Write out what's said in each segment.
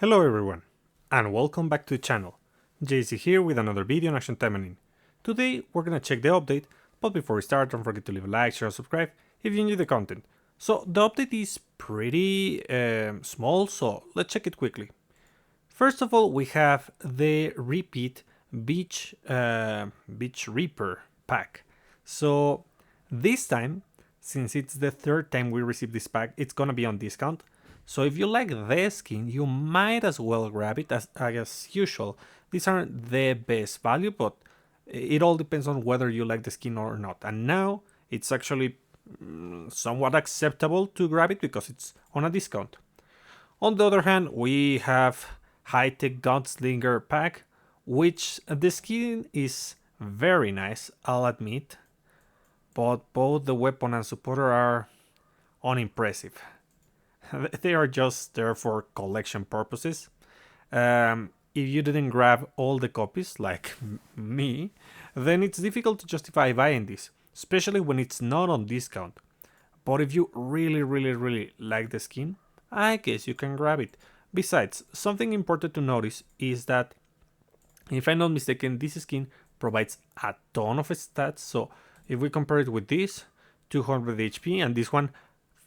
Hello everyone, and welcome back to the channel. JC here with another video on Action Taimanin. Today we're gonna check the update, but before we start don't forget to leave a like, share, and subscribe if you enjoy the content. So the update is pretty small, so let's check it quickly. First of all, we have the repeat Beach Reaper pack. So this time, since it's the third time we receive this pack, it's gonna be on discount. So if you like the skin, you might as well grab it as usual. These aren't the best value, but it all depends on whether you like the skin or not. And now it's actually somewhat acceptable to grab it because it's on a discount. On the other hand, we have High-Tech Gunslinger pack, which the skin is very nice, I'll admit, but both the weapon and supporter are unimpressive. They are just there for collection purposes. If you didn't grab all the copies, like me, then it's difficult to justify buying this, especially when it's not on discount. But if you really like the skin, I guess you can grab it. Besides, something important to notice is that, if I'm not mistaken, this skin provides a ton of stats. So if we compare it with this, 200 HP, and this one,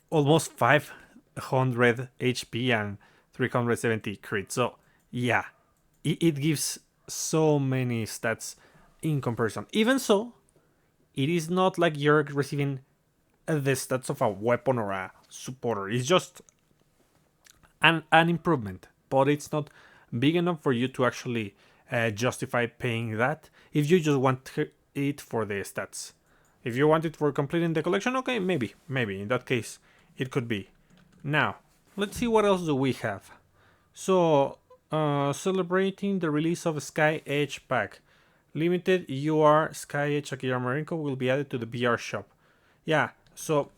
almost 500 HP and 370 crit. So yeah, it gives so many stats in comparison. Even so, it is not like you're receiving the stats of a weapon or a supporter. It's just an improvement, but it's not big enough for you to actually justify paying that if you just want it for the stats. If you want it for completing the collection, okay, maybe in that case it could be. Now, let's see what else do we have. So, celebrating the release of Sky Edge pack. Limited UR Sky Edge Akiyama Marinko will be added to the VR shop. Yeah, so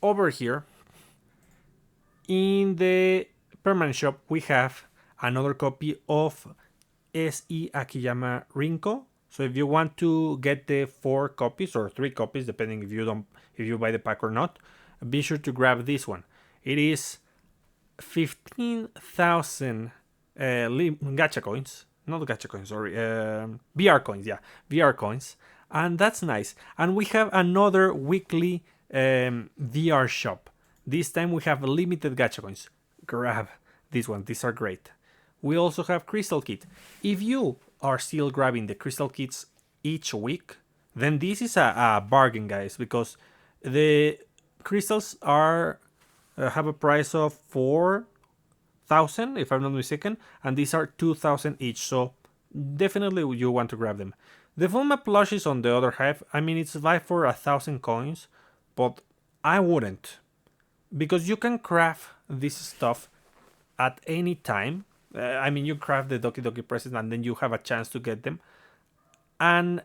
over here in the permanent shop we have another copy of SE Akiyama Rinko. So if you want to get the 4 copies or 3 copies, depending if you buy the pack or not, be sure to grab this one. It is 15,000 gacha coins, not gacha coins, sorry, VR coins, yeah, VR coins, and that's nice. And we have another weekly VR shop. This time we have limited gacha coins. Grab this one; these are great. We also have crystal kit. If you are still grabbing the crystal kits each week, then this is a bargain, guys, because the crystals are have a price of 4,000 if I'm not mistaken, and these are 2,000 each, so definitely you want to grab them. The full map plush is on the other half. I mean, it's live for 1,000 coins, but I wouldn't, because you can craft this stuff at any time. I mean, you craft the Doki Doki presents and then you have a chance to get them, and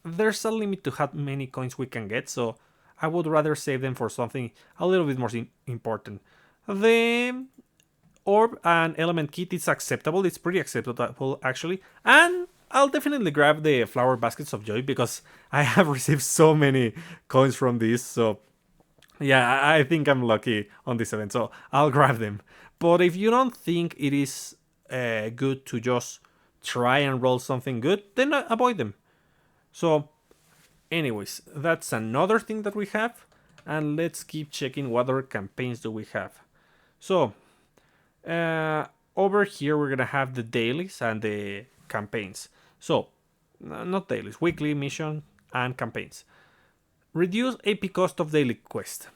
there's a limit to how many coins we can get, so I would rather save them for something a little bit more important. The orb and element kit is acceptable. It's pretty acceptable, actually. And I'll definitely grab the flower baskets of joy because I have received so many coins from this. So yeah, I think I'm lucky on this event. So I'll grab them. But if you don't think it is good to just try and roll something good, then avoid them. So anyways, that's another thing that we have, and let's keep checking what other campaigns do we have. So over here we're gonna have the dailies and the campaigns. So not dailies, weekly mission and campaigns. Reduce AP cost of daily quest.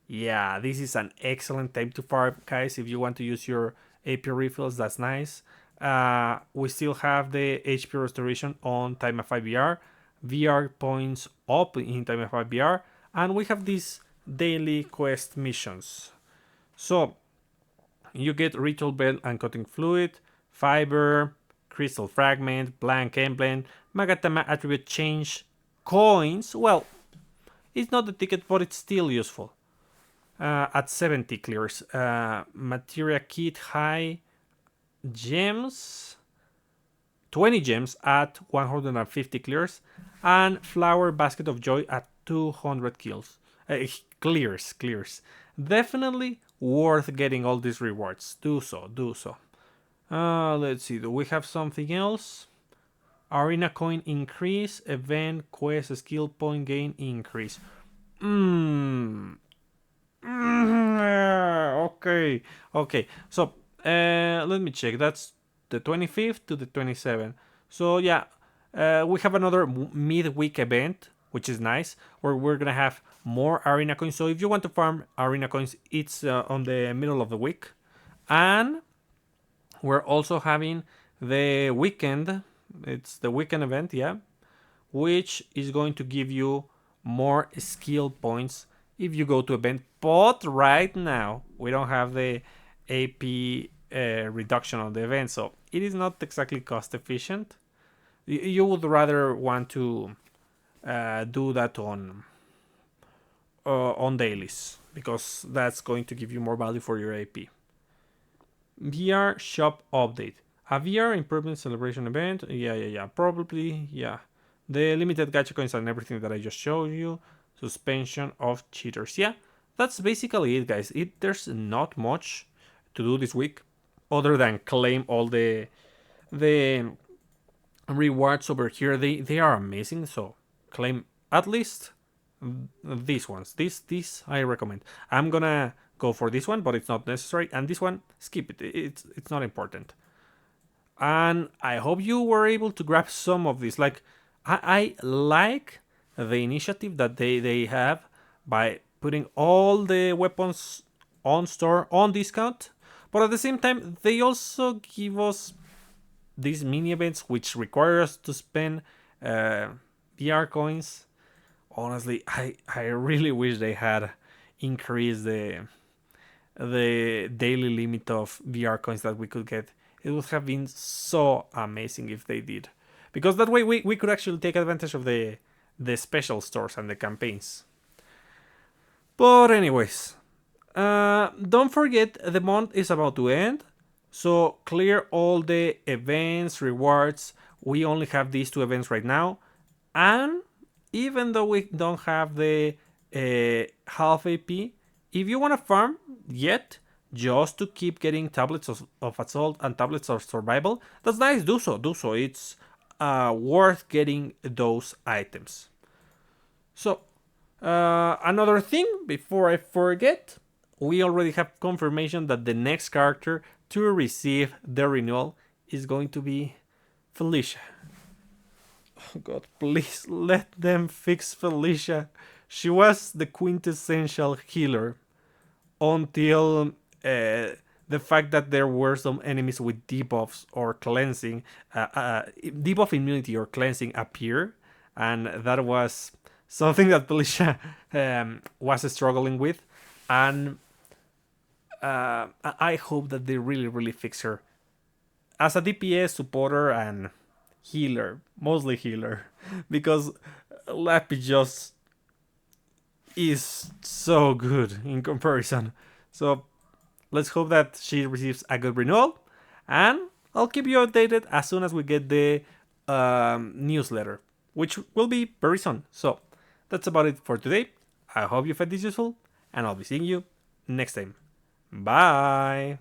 Yeah, this is an excellent time to farm, guys. If you want to use your AP refills, that's nice. We still have the HP restoration on Time 5 VR. VR points up in Time 5 VR, and we have these daily quest missions. So you get ritual bell and cutting fluid, fiber, crystal fragment, blank emblem, Magatama attribute change, coins. Well, it's not the ticket, but it's still useful. At 70 clears, materia kit high, gems, 20 gems at 150 clears, and flower basket of joy at 200 kills. Clears. Definitely worth getting all these rewards. Do so, do so. Let's see, do we have something else? Arena coin increase, event, quest, skill point gain increase. Okay, okay. So, let me check. That's the 25th to the 27th. So yeah, we have another midweek event, which is nice, where we're gonna have more arena coins. So if you want to farm arena coins, it's on the middle of the week, and we're also having the weekend. It's the weekend event, yeah, which is going to give you more skill points if you go to event. But right now we don't have the AP reduction on the event, so it is not exactly cost efficient. You would rather want to do that on dailies, because that's going to give you more value for your AP. VR shop update. A VR improvement celebration event. Yeah. Probably, yeah. The limited gacha coins and everything that I just showed you. Suspension of cheaters. Yeah, that's basically it, guys. There's not much to do this week other than claim all the rewards over here. They are amazing. So claim at least these ones. This I recommend. I'm gonna go for this one, but it's not necessary. And this one, skip it. It's not important. And I hope you were able to grab some of these. Like, I like the initiative that they have by putting all the weapons on store on discount, but at the same time they also give us these mini events which require us to spend VR coins. Honestly, I really wish they had increased the daily limit of VR coins that we could get. It would have been so amazing if they did, because that way we could actually take advantage of the special stores and the campaigns. But anyways, don't forget the month is about to end, so clear all the events, rewards. We only have these two events right now, and even though we don't have the half AP, if you want to farm yet, just to keep getting tablets of assault and tablets of survival, that's nice. Do so. It's worth getting those items. So, another thing before I forget, we already have confirmation that the next character to receive the renewal is going to be Felicia. Oh God, please let them fix Felicia. She was the quintessential healer until the fact that there were some enemies with debuffs or cleansing, debuff immunity or cleansing appear, and that was something that Felicia was struggling with, and I hope that they really fix her as a DPS supporter and healer, mostly healer, because Lappy just is so good in comparison. So let's hope that she receives a good renewal, and I'll keep you updated as soon as we get the newsletter, which will be very soon. So that's about it for today. I hope you found this useful, and I'll be seeing you next time. Bye!